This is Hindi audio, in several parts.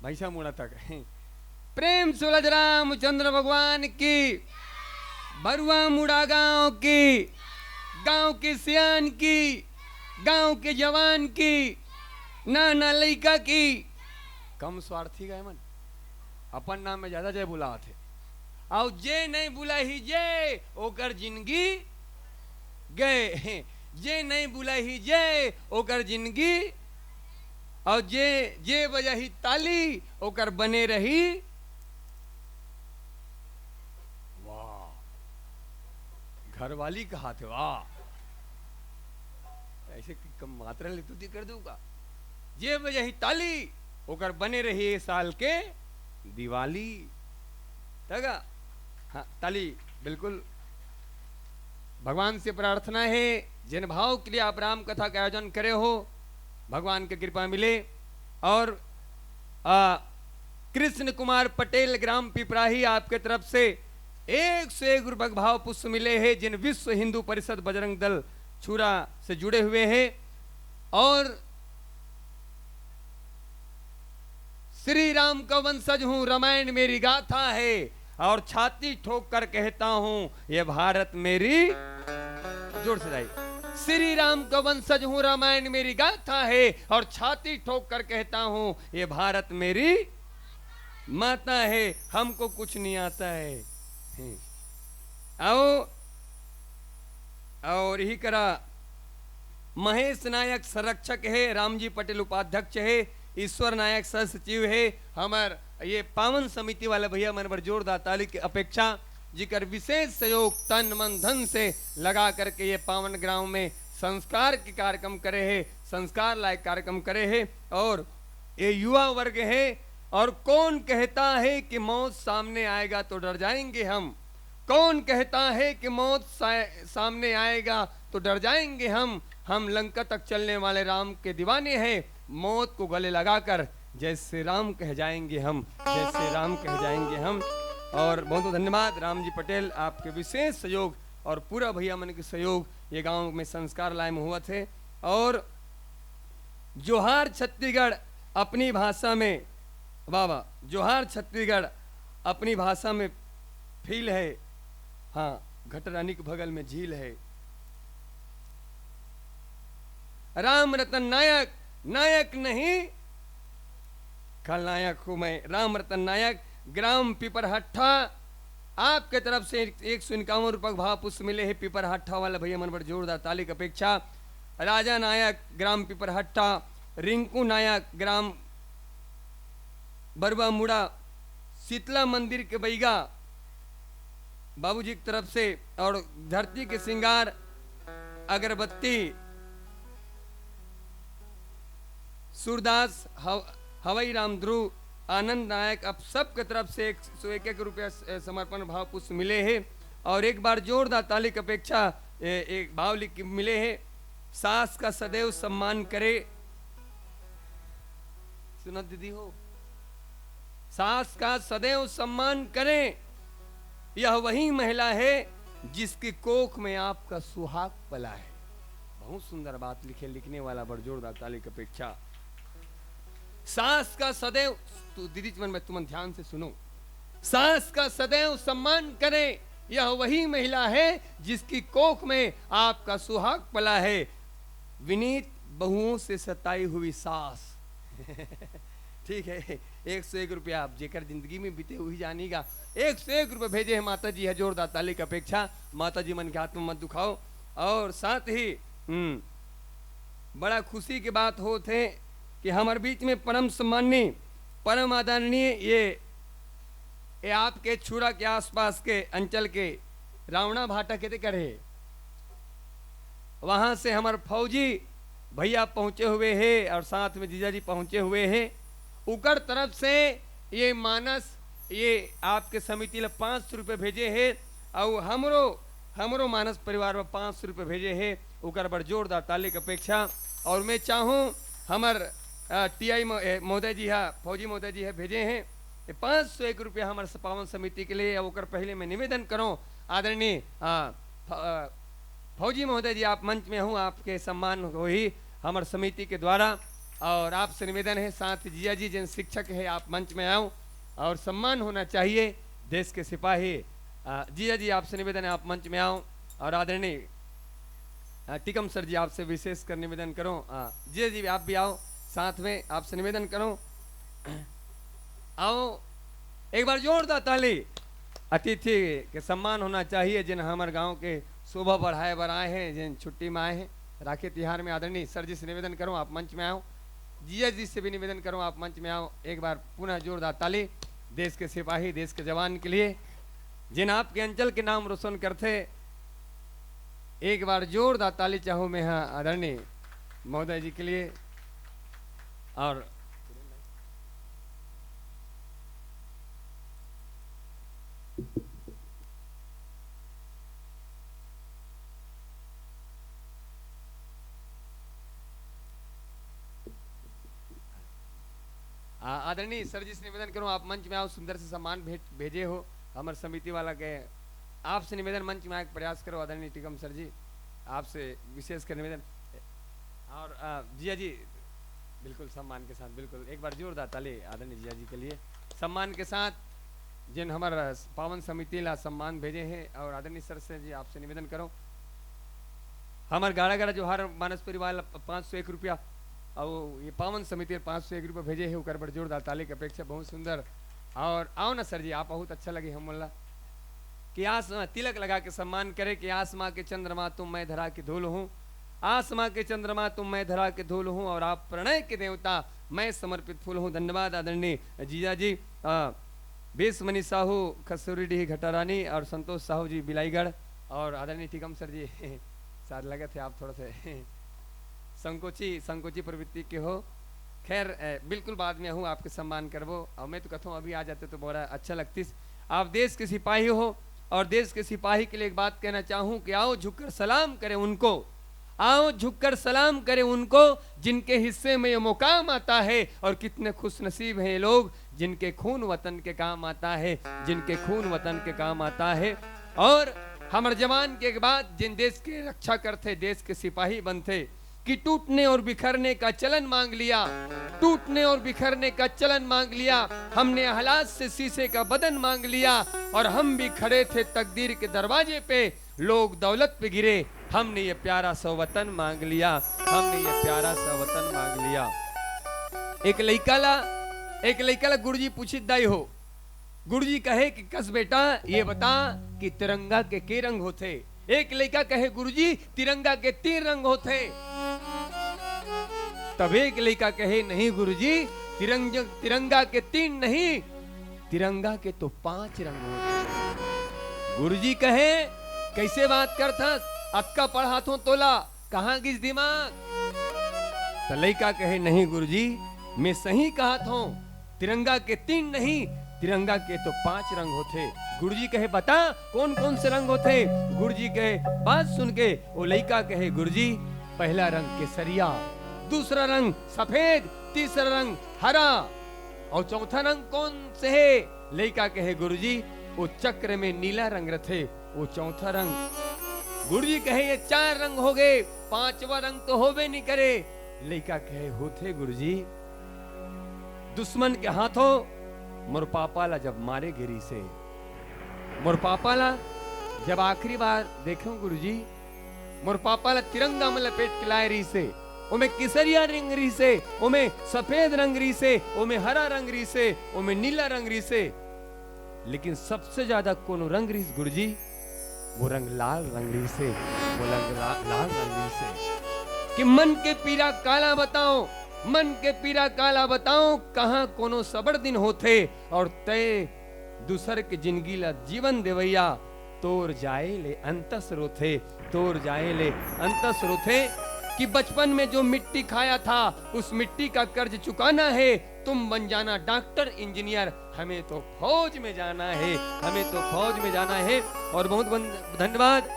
भैसा मुड़ा तक प्रेम सुलझ रामचंद्र भगवान की, बरुआ मुड़ा गांव की, गांव के सियान की, गांव के जवान की, नाना लइका की। कम स्वार्थी गए मन अपन नाम में ज्यादा जय बुला थे और जे नहीं बुला ही जय ओकर जिंदगी गए, जे नहीं बुला ही जय ओकर जिंदगी, और जे बजा ही ताली ओकर बने रही। वाह, घरवाली कहा थे वाह, ऐसे कम मात्रा ले तू कर दूंगा। जे बजा ही ताली ओकर बने रही ए साल के दिवाली तगा। हाँ ताली बिल्कुल। भगवान से प्रार्थना है जिन भाव के लिए आप राम कथा का आयोजन करे हो भगवान की कृपा मिले। और कृष्ण कुमार पटेल ग्राम पिपराही आपके तरफ से 101 रुपये भाव पुष्प मिले हैं जिन विश्व हिंदू परिषद बजरंग दल छुरा से जुड़े हुए हैं। और श्री राम का वंशज हूं, रामायण मेरी गाथा है, और छाती ठोक कर कहता हूं ये भारत मेरी, जोर से जाइए, श्री राम का वंशज हूं, रामायण मेरी गाथा है, और छाती ठोक कर कहता हूं ये भारत मेरी माता है। हमको कुछ नहीं आता है। आओ और ही करा महेश नायक संरक्षक है, रामजी पटेल उपाध्यक्ष है, ईश्वर नायक सह सचिव है। हमार ये पावन समिति वाले भैया मन पर जोरदार ताली की अपेक्षा, जिकर विशेष सहयोग तन मन धन से लगा करके ये पावन ग्राम में संस्कार के कार्यक्रम करे है, संस्कार लायक कार्यक्रम करे है। और ये युवा वर्ग है। और कौन कहता है कि मौत सामने आएगा तो डर जाएंगे हम, कौन कहता है कि मौत सामने आएगा तो डर जाएंगे हम लंका तक चलने वाले राम के दीवाने हैं। मौत को गले लगाकर जय श्री राम कह जाएंगे हम, जय श्री राम कह जाएंगे हम। और बहुत बहुत धन्यवाद रामजी पटेल, आपके विशेष सहयोग और पूरा भैया मन के सहयोग ये गांव में संस्कार लाए में हुआ थे। और जोहार छत्तीसगढ़ अपनी भाषा में, बाबा जोहार छत्तीसगढ़ अपनी भाषा में फील है। हाँ, घटरानी के बगल में झील है। राम रतन नायक, नायक नहीं खलनायक हूं मैं, राम रतन नायक, ग्राम पिपरहट्ठा आपके तरफ से 151 रुपये भाव पुष्प मिले हैं। पिपरहट्ठा वाला भैया मन पर जोरदार ताली की अपेक्षा। राजा नायक ग्राम पिपरहट्ठा, रिंकू नायक ग्राम बरुआ मुड़ा, शीतला मंदिर के बैगा बाबूजी की तरफ से, और धरती के श्रृंगार अगरबत्ती सूरदास हवाई राम ध्रुव आनंद नायक, अब सबके तरफ से 101 रुपया समर्पण भाव पुष्प मिले हैं। और एक बार जोरदार ताली की अपेक्षा एक भाव लिख मिले हैं। सास का सदैव सम्मान करे, सुना दीदी हो, सास का सदैव सम्मान करें, यह वही महिला है जिसकी कोख में आपका सुहाग पला है। बहुत सुंदर बात लिखे, लिखने वाला बड़ जोरदार ताली की अपेक्षा। सास का सदैव, तू दीदी मन में तुम ध्यान से सुनो, सास का सदैव सम्मान करें, यह वही महिला है जिसकी कोख में आपका सुहाग पला है। विनीत बहुओं से सताई हुई सास ठीक है, 101 रुपया आप जेकर जिंदगी में बीते हुई जानेगा। 101 रुपये भेजे हैं माता जी है, जोरदार ताली की अपेक्षा। माता जी मन के हाथ में मत दुखाओ। और साथ ही बड़ा खुशी की बात हो थे कि हमारे बीच में परम सम्माननीय, परम आदरणीय ये आपके छुरा के आसपास के अंचल के रावणा भाटा के करे, वहां से हमारे फौजी भैया पहुंचे हुए हैं और साथ में जीजा जी पहुंचे हुए हैं। उकर तरफ से ये मानस, ये आपके समिति ले 500 रुपये भेजे हैं, और हमरो मानस परिवार में 500 रुपये भेजे हैं। उकर बड़ जोरदार ताली की अपेक्षा। और मैं चाहूँ हमार टीआई महोदय जी है, फौजी महोदय जी है, भेजे हैं 501 रुपया हमारे पावन समिति के लिए। और पहले मैं निवेदन करूँ आदरणीय फौजी महोदय जी, आप मंच में हूँ, आपके सम्मान हो ही हमारे समिति के द्वारा और आपसे निवेदन है, साथ जिया जी जिन शिक्षक है आप मंच में आओ और सम्मान होना चाहिए देश के सिपाही। जिया जी आपसे निवेदन है, आप मंच में आओ। और आदरणीय टिकम सर जी आपसे विशेष कर निवेदन करो, जिया जी आप भी आओ, साथ में आपसे निवेदन करो, आओ एक बार जोरदार ताली। अतिथि के सम्मान होना चाहिए जिन हमारे गांव के शोभा बढ़ाए बर आए हैं, जिन छुट्टी में आए हैं राखी तिहार में। आदरणीय सर जी से निवेदन करो आप मंच में आओ, जिया जी से भी निवेदन करो आप मंच में आओ। एक बार पुनः जोरदार ताली देश के सिपाही, देश के जवान के लिए जिन आपके अंचल के नाम रोशन करते। एक बार जोरदार ताली चाहूँ मैं यहाँ आदरणीय महोदय जी के लिए। और आदरणीय सर जी से निवेदन करूं आप मंच में आओ, सुंदर से सम्मान भेजे हो हमारे समिति वाला के। आपसे निवेदन मंच में आए प्रयास करो आदरणीय टिकम सर जी, आपसे विशेष कर निवेदन। और जिया जी बिल्कुल सम्मान के साथ, बिल्कुल एक बार जोरदार ताली आदरणीय जिया जी के लिए, सम्मान के साथ जिन हमारा पावन समिति ला सम्मान भेजे हैं। और आदरणीय सर से जी आपसे निवेदन करो, हमारे गाड़ा गाड़ा जो हर मानस परिवार 501 रुपया और ये पावन समिति 501 रुपये भेजे है, ऊपर बड़ जोरदार ताली की अपेक्षा, बहुत सुंदर। और आओ ना सर जी, आप बहुत अच्छा लगे हम बोला कि आस तिलक लगा के सम्मान करे कि आसमां के चंद्रमा तुम मैं धरा के धूल हूँ, आसमां के चंद्रमा तुम मैं धरा के धूल हूँ, और आप प्रणय के देवता मैं समर्पित फूल हूँ। धन्यवाद आदरणीय जीजा जी। बेसमनी साहू खसूरीडीह घटारानी और संतोष साहू जी बिलाईगढ़, और आदरणीय टिकम सर जी शायद लगे थे आप थोड़ा से संकोची प्रवृत्ति के हो। खैर बिल्कुल बाद में हूँ आपके सम्मान करबो, और मैं तो कहता हूँ अभी आ जाते तो बड़ा अच्छा लगती। आप देश के सिपाही हो और देश के सिपाही के लिए एक बात कहना चाहूँ कि आओ झुककर सलाम करें उनको, आओ झुककर सलाम करें उनको जिनके हिस्से में ये मुकाम आता है। और कितने खुश नसीब हैं ये लोग जिनके खून वतन के काम आता है, जिनके खून वतन के काम आता है। और हमारे जवान के बाद जिन देश की रक्षा करते, देश के सिपाही बनते, कि टूटने और बिखरने का चलन मांग लिया, टूटने और बिखरने का चलन मांग लिया, हमने हालात से शीशे का बदन मांग लिया, और हम भी खड़े थे तकदीर के दरवाजे पे, लोग दौलत पे गिरे, हमने ये प्यारा सा वतन मांग लिया, हमने ये प्यारा सा वतन मांग लिया। एक लइका गुरुजी पूछित दाई हो, गुरुजी कहे कि कस बेटा ये बता कि तिरंगा के रंग होते। एक लड़का कहे गुरुजी तिरंगा के 3 रंग होते। तब एक लड़का कहे नहीं गुरुजी तिरंगा के 3 नहीं, तिरंगा के तो 5 रंग होते। गुरुजी कहे कैसे बात करता, अक्का पढ़ाथों तोला कहां गिस दिमाग। तो लड़का कहे नहीं गुरुजी मैं सही कहा था, तिरंगा के 3 नहीं, तिरंगा के तो 5 रंग होते। गुरुजी कहे बता कौन कौन से रंग होते। गुरुजी कहे बात सुन के वो लड़का कहे गुरुजी पहला रंग केसरिया, दूसरा रंग सफेद, तीसरा रंग हरा, और चौथा रंग कौन से है। लड़का कहे गुरुजी वो चक्र में नीला रंग रथे, वो चौथा रंग। गुरुजी कहे ये 4 रंग हो गए, 5वां रंग तो होवे नहीं करे। लड़का कहे होते गुरुजी दुश्मन के हाथों मोर पापाला जब मारे गिरी से, मोर पापाला जब आखिरी बार देखो गुरुजी, मोर पापाला तिरंगा में लपेट के लाए रही से, ओमे केसरिया रंग रही से, ओमे सफेद रंग रही से, ओमे हरा रंग रही से, ओमे नीला रंग रही से, लेकिन सबसे ज्यादा कौन रंग रही गुरुजी, वो रंग लाल रंग रही से, वो रंग लाल रंग रही से। कि मन के पीरा काला बताओ, मन के पीरा काला बताओ, कहां कोनो सबर दिन होते, और तय दूसर के जिंदगी ला जीवन देवैया, तोर जाए ले अंतस रोथे, तोर जाए ले अंतस रोथे। कि बचपन में जो मिट्टी खाया था उस मिट्टी का कर्ज चुकाना है, तुम बन जाना डॉक्टर इंजीनियर, हमें तो फौज में जाना है, हमें तो फौज में जाना है। और बहुत बहुत धन्यवाद।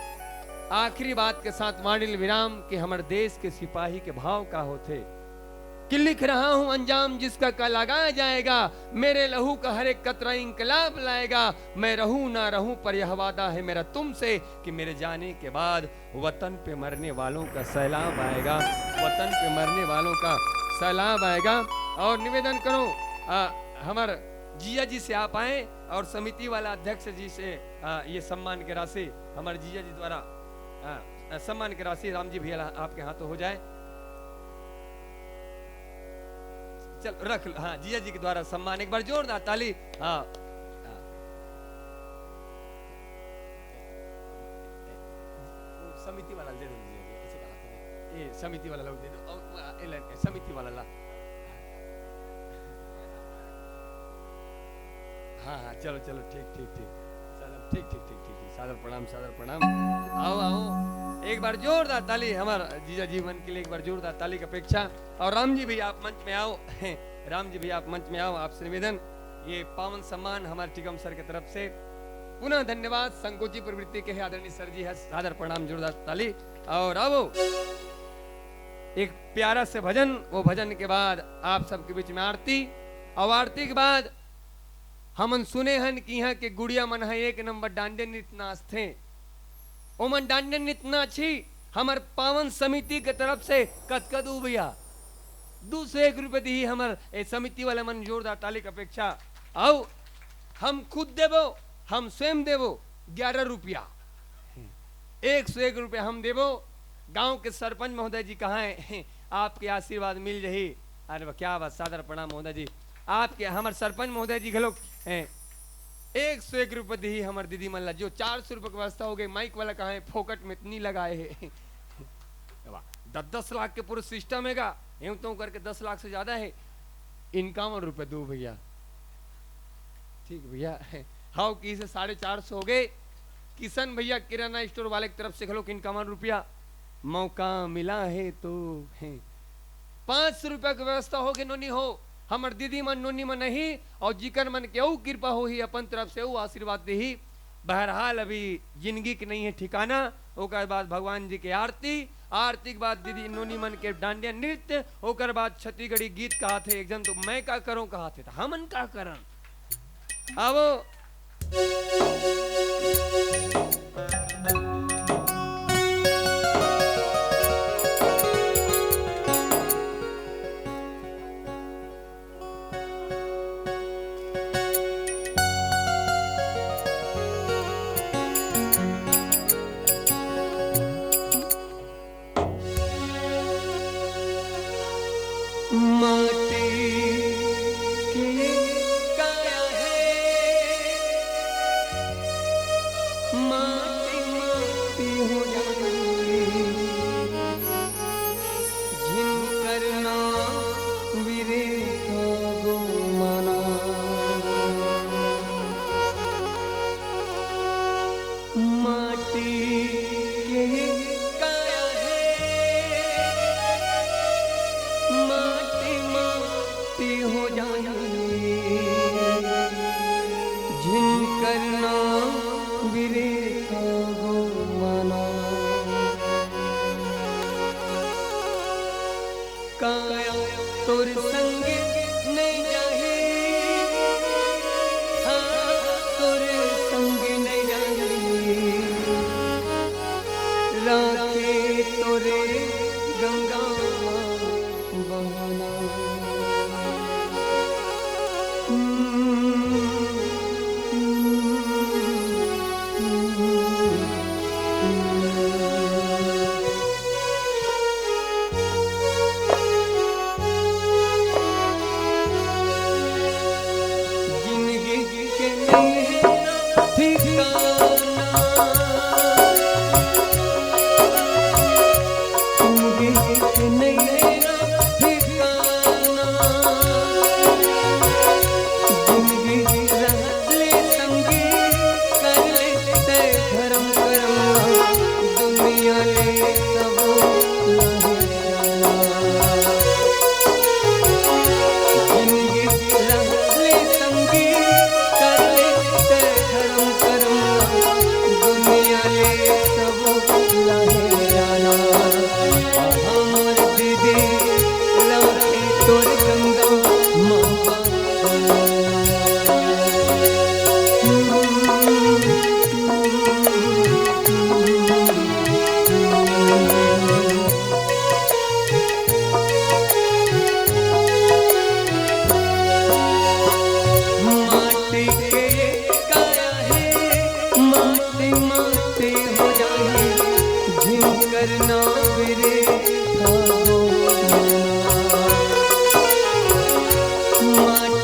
आखिरी बात के साथ वाणिल विराम कि हमारे देश के सिपाही के भाव का होते, कि लिख रहा हूं अंजाम जिसका का लगाया जाएगा, मेरे लहू का हर एक कतरा इंकलाब लाएगा, मैं रहूं ना रहूं पर यह वादा है मेरा तुमसे कि मेरे जाने के बाद वतन पे मरने वालों का सैलाब आएगा, वतन पे मरने वालों का सैलाब आएगा। और निवेदन करो हमारे जिया जी से आप आए और समिति वाला अध्यक्ष जी से ये सम्मान की राशि हमारे जिया जी द्वारा सम्मान की राशि राम जी भैया आपके हाथों हो जाए। चल रख लो। हाँ, जिया जी के द्वारा सम्मान, एक बार जोरदार ताली। हाँ, समिति वाला दे दो, ये समिति वाला लोग दे दो, समिति वाला ला। हाँ हाँ, चलो चलो, ठीक ठीक ठीक, ठीक ठीक ठीक ठीक, सादर प्रणाम, सादर प्रणाम। आओ आओ, एक बार जोरदार ताली हमारा जीजा जीवन के लिए, एक बार जोरदार ताली की अपेक्षा। और राम जी भी आप मंच में आओ, राम जी भी आप मंच में आओ, आपसे निवेदन, ये पावन सम्मान हमारे टिकम सर की तरफ से पुनः धन्यवाद। संकोची प्रवृत्ति के आदरणीय सर जी है, सादर प्रणाम, जोरदार ताली। और अब एक प्यारा से भजन, वो भजन के बाद आप सबके बीच में आरती, और आरती के बाद हमन सुने हन कि यहाँ के गुड़िया मन है एक नंबर डांडे नृत्य नाच थे, ओमन डांडे नृत्य नाची हमार पावन समिति के तरफ से कदकदू भैया 201 रुपए दी हमार समिति वाले मन, जोरदार ताली की अपेक्षा। आओ हम खुद देवो, हम स्वयं देवो 11 रुपया, 101 रुपया हम देवो। गांव के सरपंच महोदय जी कहाँ है, आपके आशीर्वाद मिल रही। अरे क्या बात, सादर प्रणाम महोदय जी, आपके हमारे सरपंच महोदय जी के लोग 101 रुपए दी हमारे दीदी मल्ला, जो 400 रुपए की व्यवस्था हो गई। माइक वाला कहाँ है, फोकट में इतनी लगाए है 10-10 लाख के पूरे सिस्टम है का, यूं तो करके 10 लाख से ज्यादा है। 51 रुपए दो भैया, ठीक भैया। हाँ, की से 450 हो गए। किशन भैया किराना स्टोर वाले की तरफ से खलो 51 रुपया, मौका मिला है तो है। 500 रुपया की व्यवस्था हो गई, नोनी हो हमर दीदी मन नोनी मन नहीं, और जिकर मन के कृपा हो ही अपन तरफ से आशीर्वाद दे ही। बहरहाल अभी जिंदगी के नहीं है ठिकाना, ओकर बाद भगवान जी के आरती, आरती के बाद दीदी नोनी मन के डांडिया नृत्य, ओकर बाद छत्तीसगढ़ी गीत कहा थे एकदम, तो मैं का करूं कहा थे, हमन का करन। अब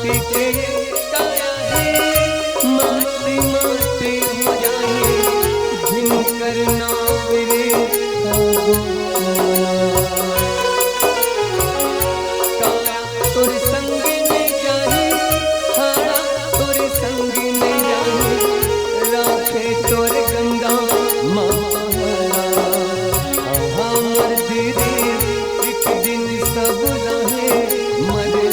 माटी के काया है, माटी माटी हो जाए जिनकर नाम रे काया तोर संग में जाही, हाड़ा तोर संग में जाही, राखे तोर गंगा माला हमर दीदी एक दिन सब रहे मर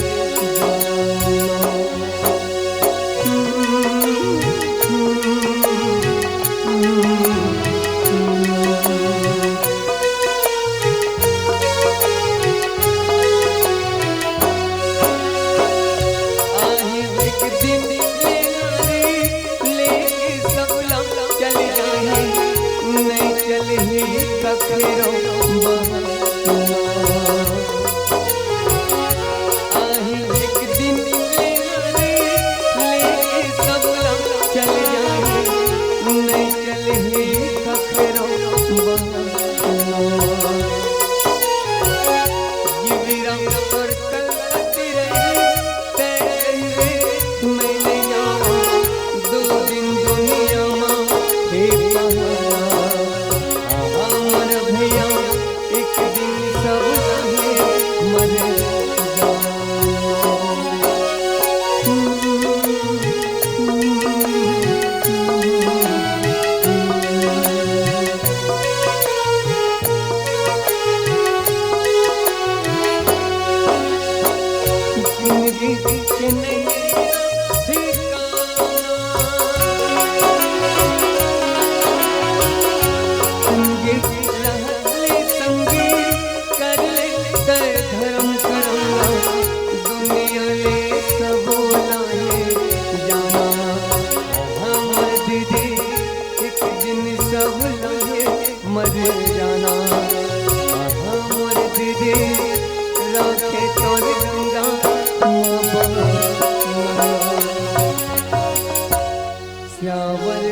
मर जाना हमर दीदी राखे तोर गंगा श्यावल